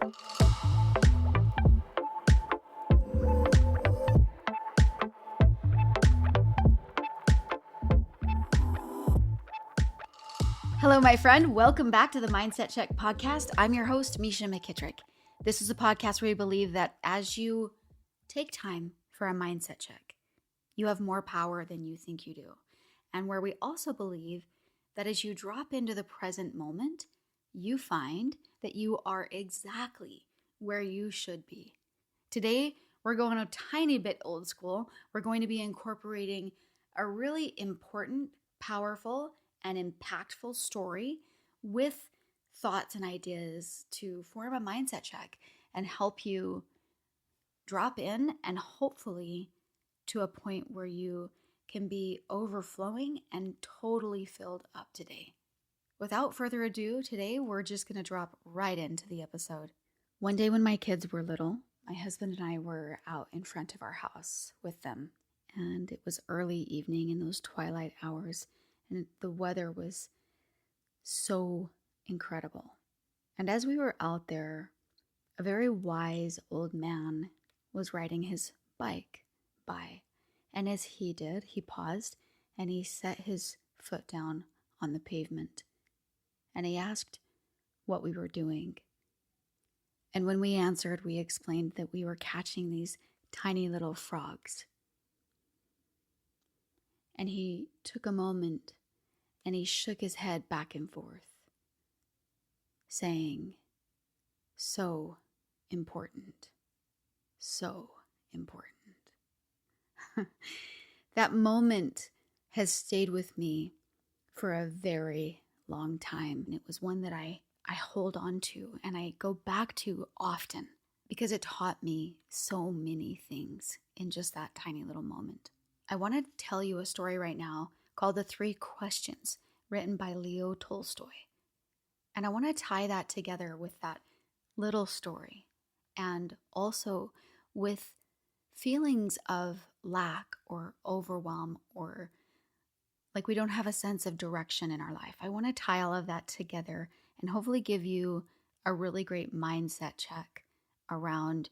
Hello, my friend. Welcome back to the Mindset Check podcast. I'm your host, Misha McKittrick. This is a podcast where we believe that as you take time for a mindset check, you have more power than you think you do. And where we also believe that as you drop into the present moment, you find that you are exactly where you should be. Today, we're going a tiny bit old school. We're going to be incorporating a really important, powerful, and impactful story with thoughts and ideas to form a mindset check and help you drop in and hopefully to a point where you can be overflowing and totally filled up today. Without further ado, today we're just going to drop right into the episode. One day when my kids were little, my husband and I were out in front of our house with them, and it was early evening in those twilight hours, and the weather was so incredible. And as we were out there, a very wise old man was riding his bike by. And as he did, he paused and he set his foot down on the pavement. And he asked what we were doing. And when we answered, we explained that we were catching these tiny little frogs. And he took a moment and he shook his head back and forth, saying, "So important, so important." That moment has stayed with me for a very long time. And it was one that I hold on to and I go back to often because it taught me so many things in just that tiny little moment. I want to tell you a story right now called The 3 Questions, written by Leo Tolstoy. And I want to tie that together with that little story and also with feelings of lack or overwhelm or like we don't have a sense of direction in our life. I want to tie all of that together and hopefully give you a really great mindset check around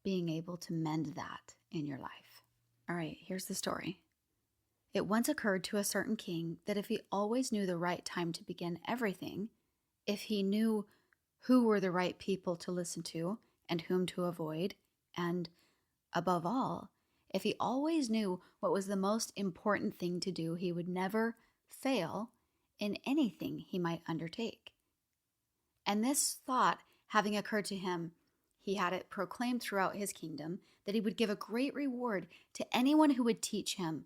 being able to mend that in your life. All right, here's the story. It once occurred to a certain king that if he always knew the right time to begin everything, if he knew who were the right people to listen to and whom to avoid, and above all, if he always knew what was the most important thing to do, he would never fail in anything he might undertake. And this thought having occurred to him, he had it proclaimed throughout his kingdom that he would give a great reward to anyone who would teach him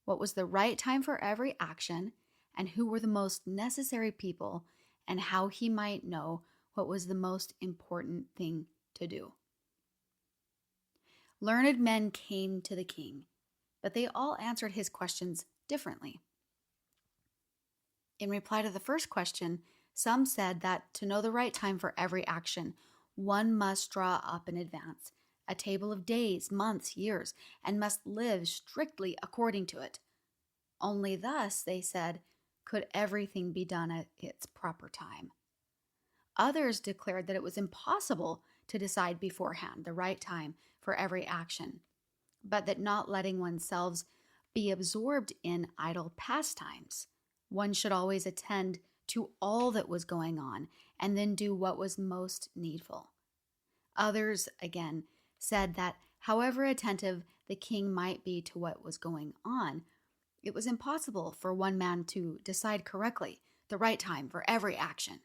what was the right time for every action and who were the most necessary people and how he might know what was the most important thing to do. Learned men came to the king, but they all answered his questions differently. In reply to the first question, some said that to know the right time for every action, one must draw up in advance a table of days, months, years, and must live strictly according to it. Only thus, they said, could everything be done at its proper time. Others declared that it was impossible to decide beforehand the right time for every action, but that not letting oneself be absorbed in idle pastimes, one should always attend to all that was going on and then do what was most needful. Others, again, said that however attentive the king might be to what was going on, it was impossible for one man to decide correctly the right time for every action,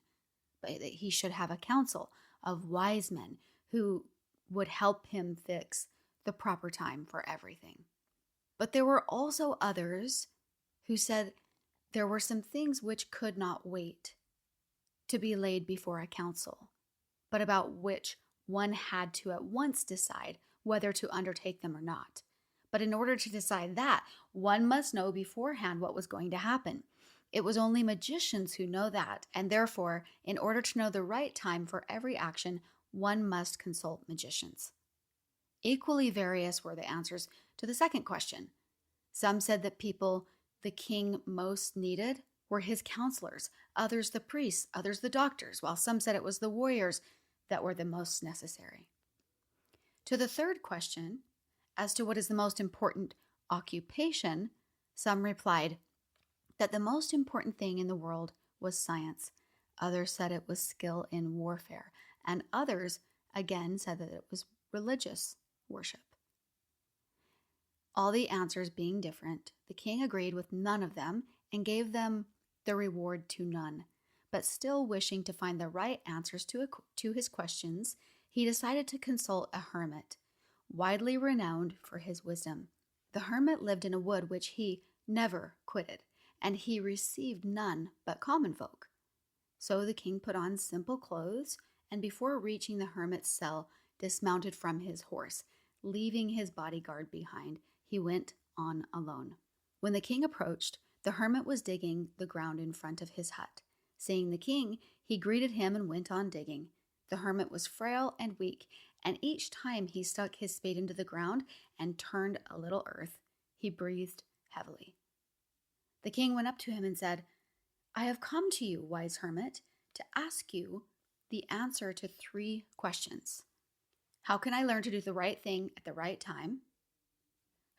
but that he should have a council of wise men who would help him fix the proper time for everything. But there were also others who said there were some things which could not wait to be laid before a council, but about which one had to at once decide whether to undertake them or not. But in order to decide that, one must know beforehand what was going to happen. It was only magicians who know that, and therefore, in order to know the right time for every action, one must consult magicians. Equally various were the answers to the second question. Some said that people the king most needed were his counselors, others the priests, others the doctors, while some said it was the warriors, that were the most necessary. To the third question, as to what is the most important occupation, some replied that the most important thing in the world was science. Others said it was skill in warfare, and others again said that it was religious worship. All the answers being different, the king agreed with none of them and gave them the reward to none. But still wishing to find the right answers to his questions, he decided to consult a hermit, widely renowned for his wisdom. The hermit lived in a wood which he never quitted, and he received none but common folk. So the king put on simple clothes, and before reaching the hermit's cell, dismounted from his horse. Leaving his bodyguard behind, he went on alone. When the king approached, the hermit was digging the ground in front of his hut. Seeing the king, he greeted him and went on digging. The hermit was frail and weak, and each time he stuck his spade into the ground and turned a little earth, he breathed heavily. The king went up to him and said, "I have come to you, wise hermit, to ask you the answer to 3 questions. How can I learn to do the right thing at the right time?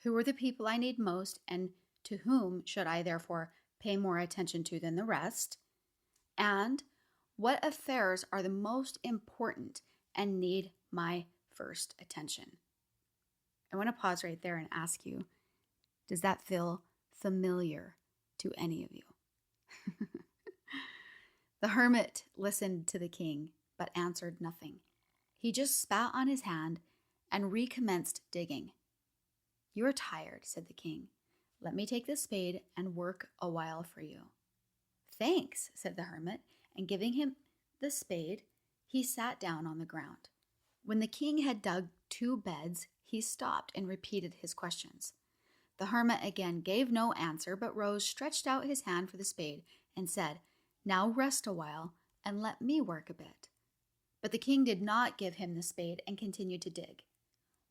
Who are the people I need most, and to whom should I therefore pay more attention to than the rest? And what affairs are the most important and need my first attention?" I want to pause right there and ask you, does that feel familiar to any of you? The hermit listened to the king, but answered nothing. He just spat on his hand and recommenced digging. "You're tired," said the king. "Let me take the spade and work a while for you." "Thanks," said the hermit, and giving him the spade, he sat down on the ground. When the king had dug 2 beds, he stopped and repeated his questions. The hermit again gave no answer, but rose, stretched out his hand for the spade, and said, "Now rest a while, and let me work a bit." But the king did not give him the spade and continued to dig.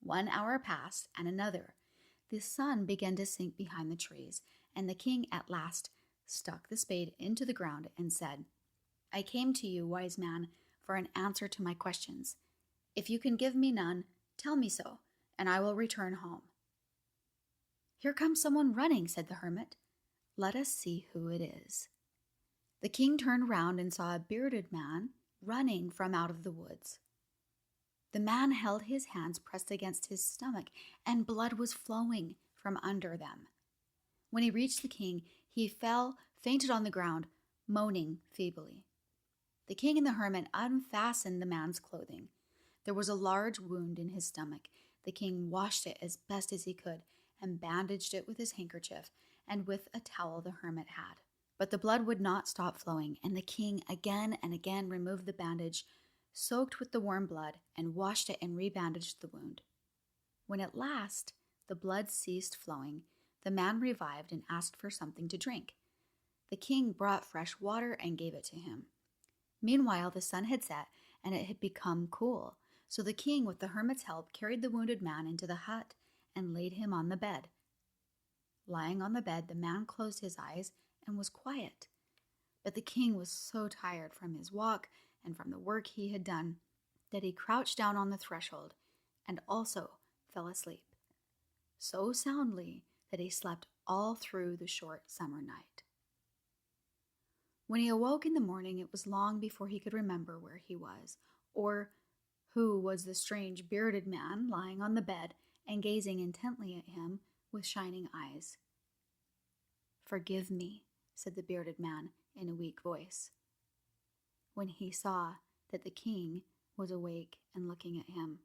1 hour passed, and another. The sun began to sink behind the trees, and the king at last stuck the spade into the ground and said, "I came to you, wise man, for an answer to my questions. If you can give me none, tell me so, and I will return home." "Here comes someone running," said the hermit. "Let us see who it is." The king turned round and saw a bearded man running from out of the woods. The man held his hands pressed against his stomach, and blood was flowing from under them. When he reached the king, he fell, fainted on the ground, moaning feebly. The king and the hermit unfastened the man's clothing. There was a large wound in his stomach. The king washed it as best as he could and bandaged it with his handkerchief and with a towel the hermit had. But the blood would not stop flowing, and the king again and again removed the bandage, soaked with the warm blood, and washed it and rebandaged the wound. When at last the blood ceased flowing, the man revived and asked for something to drink. The king brought fresh water and gave it to him. Meanwhile, the sun had set, and it had become cool. So the king, with the hermit's help, carried the wounded man into the hut and laid him on the bed. Lying on the bed, the man closed his eyes and was quiet. But the king was so tired from his walk and from the work he had done that he crouched down on the threshold and also fell asleep, so soundly that he slept all through the short summer night. When he awoke in the morning, it was long before he could remember where he was, or who was the strange bearded man lying on the bed and gazing intently at him with shining eyes. "Forgive me," said the bearded man in a weak voice, when he saw that the king was awake and looking at him.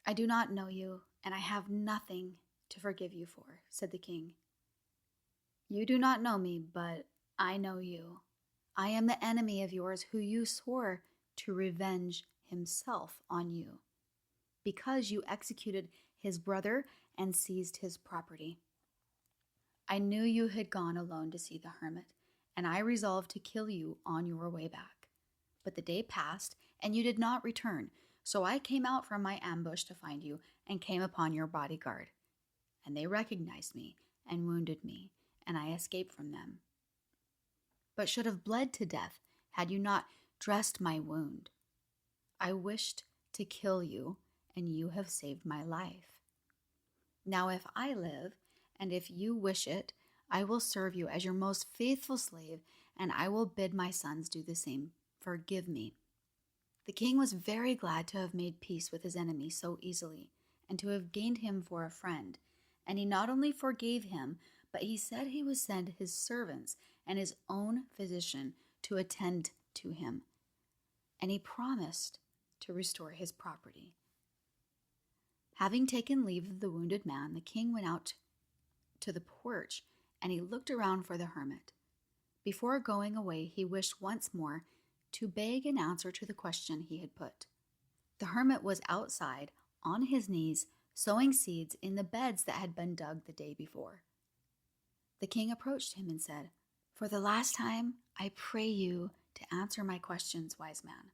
"I do not know you, and I have nothing to forgive you for," said the king. "You do not know me, but I know you. I am the enemy of yours who you swore to revenge himself on you, because you executed his brother and seized his property. I knew you had gone alone to see the hermit, and I resolved to kill you on your way back. But the day passed, and you did not return, so I came out from my ambush to find you and came upon your bodyguard. And they recognized me and wounded me, and I escaped from them, but should have bled to death had you not dressed my wound. I wished to kill you, and you have saved my life. Now if I live, and if you wish it, I will serve you as your most faithful slave, and I will bid my sons do the same. Forgive me." The king was very glad to have made peace with his enemy so easily, and to have gained him for a friend. And he not only forgave him, but he said he would send his servants and his own physician to attend to him. And he promised to restore his property. Having taken leave of the wounded man, the king went out to the porch, and he looked around for the hermit. Before going away, he wished once more to beg an answer to the question he had put. The hermit was outside, on his knees, sowing seeds in the beds that had been dug the day before. The king approached him and said, "For the last time, I pray you to answer my questions, wise man."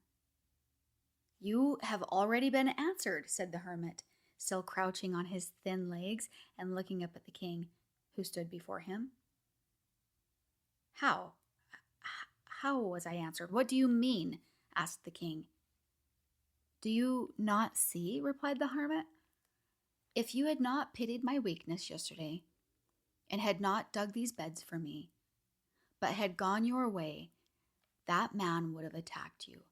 "You have already been answered," said the hermit, still crouching on his thin legs and looking up at the king, who stood before him. "How? How was I answered? What do you mean?" asked the king. "Do you not see?" replied the hermit. "If you had not pitied my weakness yesterday, and had not dug these beds for me, but had gone your way, that man would have attacked you,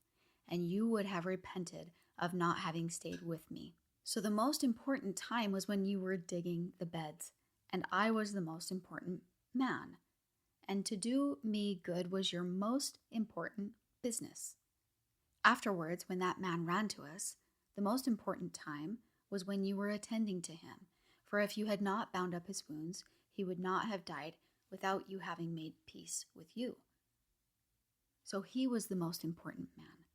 and you would have repented of not having stayed with me. So the most important time was when you were digging the beds, and I was the most important man. And to do me good was your most important business. Afterwards, when that man ran to us, the most important time was when you were attending to him. For if you had not bound up his wounds, he would not have died without you having made peace with you. So he was the most important man.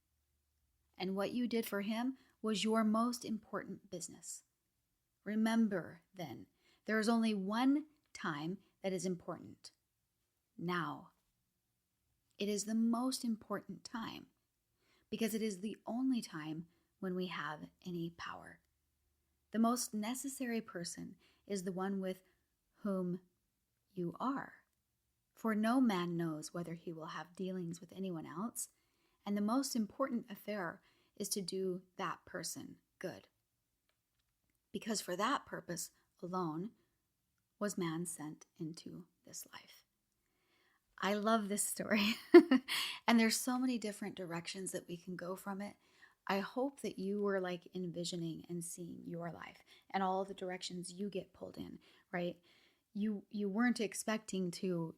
And what you did for him was your most important business. Remember, then, there is only one time that is important. Now. It is the most important time, because it is the only time when we have any power. The most necessary person is the one with whom you are, for no man knows whether he will have dealings with anyone else, and the most important affair is to do that person good. Because for that purpose alone was man sent into this life. I love this story, and there's so many different directions that we can go from it. I hope that you were like envisioning and seeing your life and all the directions you get pulled in, right? You weren't expecting to,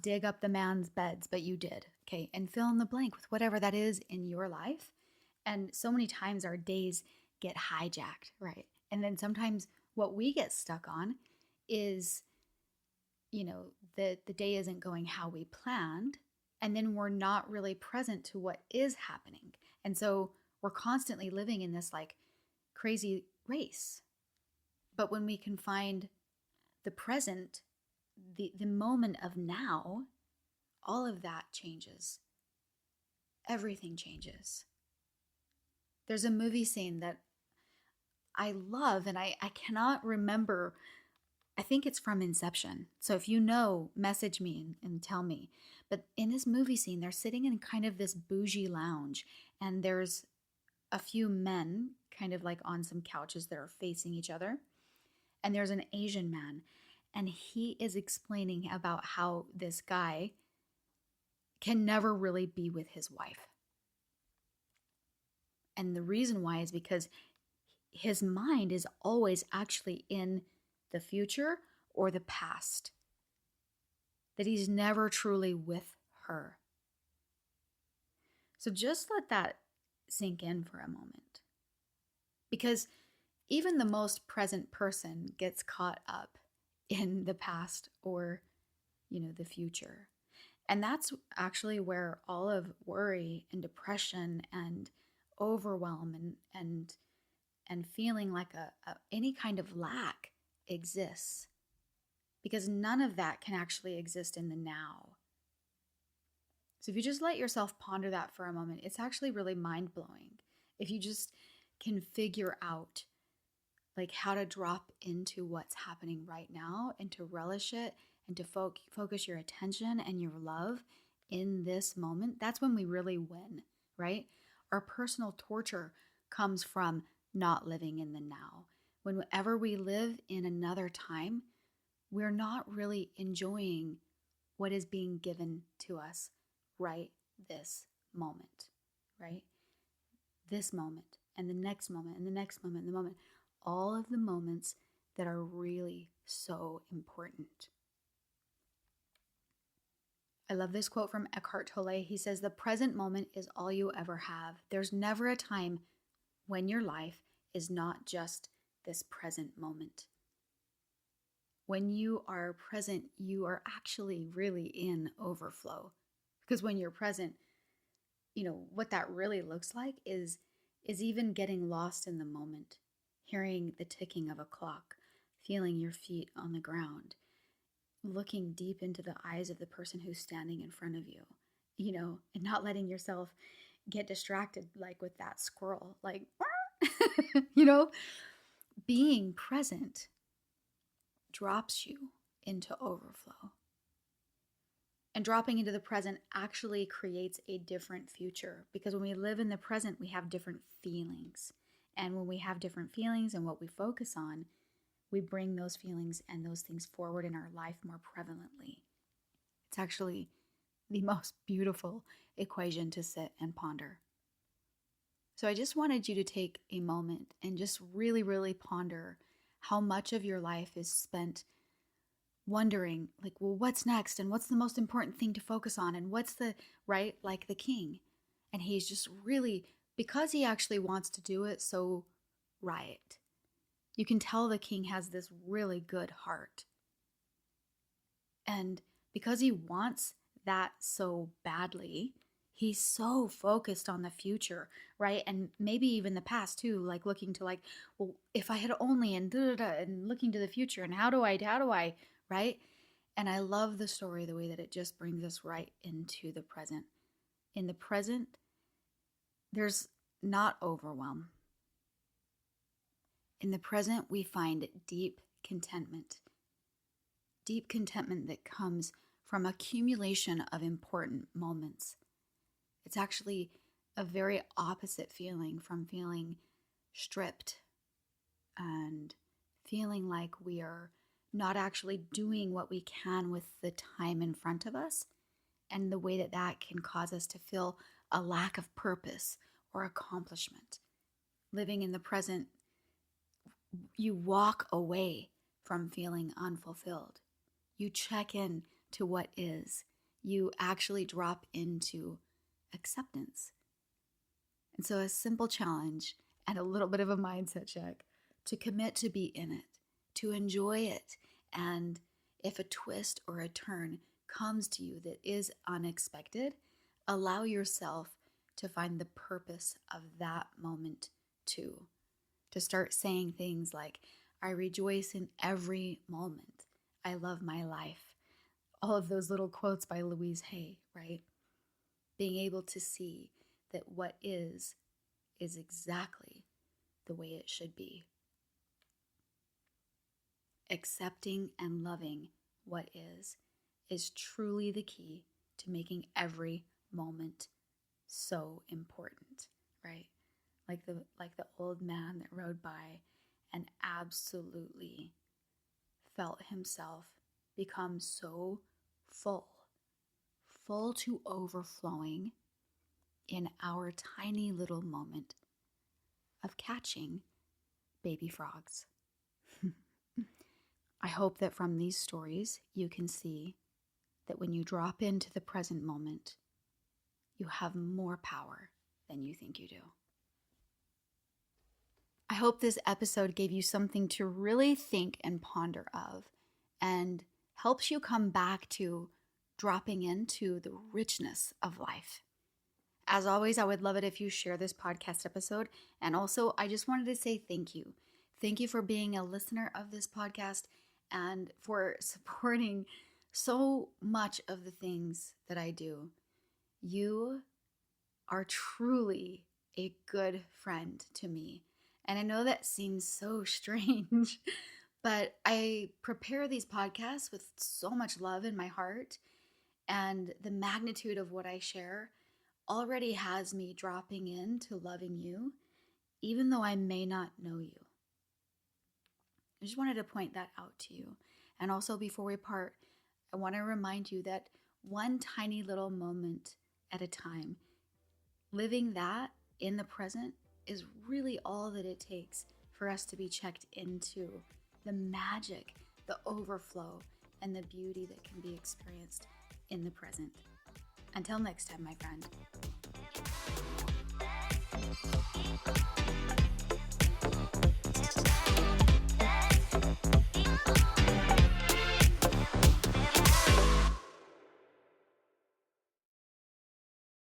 dig up the man's beds, but you did, okay? And fill in the blank with whatever that is in your life. And so many times our days get hijacked, right? And then sometimes what we get stuck on is the day isn't going how we planned, and then we're not really present to what is happening. And so we're constantly living in this like crazy race. But when we can find the present, the moment of now, all of that changes. Everything changes. There's a movie scene that I love, and I cannot remember. I think it's from Inception. So if you know, message me and tell me. But in this movie scene, they're sitting in kind of this bougie lounge, and there's a few men kind of like on some couches that are facing each other. And there's an Asian man, and he is explaining about how this guy can never really be with his wife. And the reason why is because his mind is always actually in the future or the past, that he's never truly with her. So just let that sink in for a moment, because even the most present person gets caught up in the past or the future. And that's actually where all of worry and depression and overwhelm and feeling like any kind of lack exists, because none of that can actually exist in the now. So if you just let yourself ponder that for a moment, it's actually really mind-blowing. If you just can figure out like how to drop into what's happening right now and to relish it and to focus your attention and your love in this moment, that's when we really win, right? Our personal torture comes from not living in the now. Whenever we live in another time, we're not really enjoying what is being given to us right this moment, right? This moment and the next moment and the next moment and the moment. All of the moments that are really so important. I love this quote from Ekhart Tolle. He says, "The present moment is all you ever have. There's never a time when your life is not just this present moment." When you are present, you are actually really in overflow. Because when you're present, what that really looks like is even getting lost in the moment, hearing the ticking of a clock, feeling your feet on the ground, looking deep into the eyes of the person who's standing in front of you, and not letting yourself get distracted like with that squirrel, like, being present drops you into overflow. And dropping into the present actually creates a different future, because when we live in the present, we have different feelings. And when we have different feelings and what we focus on, we bring those feelings and those things forward in our life more prevalently. It's actually the most beautiful equation to sit and ponder. So I just wanted you to take a moment and just really, really ponder how much of your life is spent wondering, like, well, what's next? And what's the most important thing to focus on? And what's right? Like the king. And he's just really, because he actually wants to do it so right. You can tell the king has this really good heart. And because he wants that so badly, he's so focused on the future, right? And maybe even the past too, like looking to well, if I had only and and looking to the future and how do I, right? And I love the story, the way that it just brings us right into the present. In the present, there's not overwhelm. In the present, we find deep contentment that comes from accumulation of important moments. It's actually a very opposite feeling from feeling stripped and feeling like we are not actually doing what we can with the time in front of us, and the way that can cause us to feel a lack of purpose or accomplishment. Living in the present, you walk away from feeling unfulfilled. You check in to what is. You actually drop into acceptance. And so a simple challenge and a little bit of a mindset check to commit to be in it, to enjoy it. And if a twist or a turn comes to you that is unexpected, allow yourself to find the purpose of that moment too. To start saying things like, I rejoice in every moment. I love my life. All of those little quotes by Louise Hay, right? Being able to see that what is exactly the way it should be. Accepting and loving what is truly the key to making every moment so important, right? Like the old man that rode by and absolutely felt himself become so full to overflowing in our tiny little moment of catching baby frogs. I hope that from these stories you can see that when you drop into the present moment, you have more power than you think you do. I hope this episode gave you something to really think and ponder of, and helps you come back to dropping into the richness of life. As always, I would love it if you share this podcast episode. And also, I just wanted to say thank you. Thank you for being a listener of this podcast and for supporting so much of the things that I do. You are truly a good friend to me. And I know that seems so strange, but I prepare these podcasts with so much love in my heart, and the magnitude of what I share already has me dropping into loving you, even though I may not know you. I just wanted to point that out to you. And also, before we part, I want to remind you that one tiny little moment at a time, living that in the present, is really all that it takes for us to be checked into the magic, the overflow, and the beauty that can be experienced in the present. Until next time, my friend.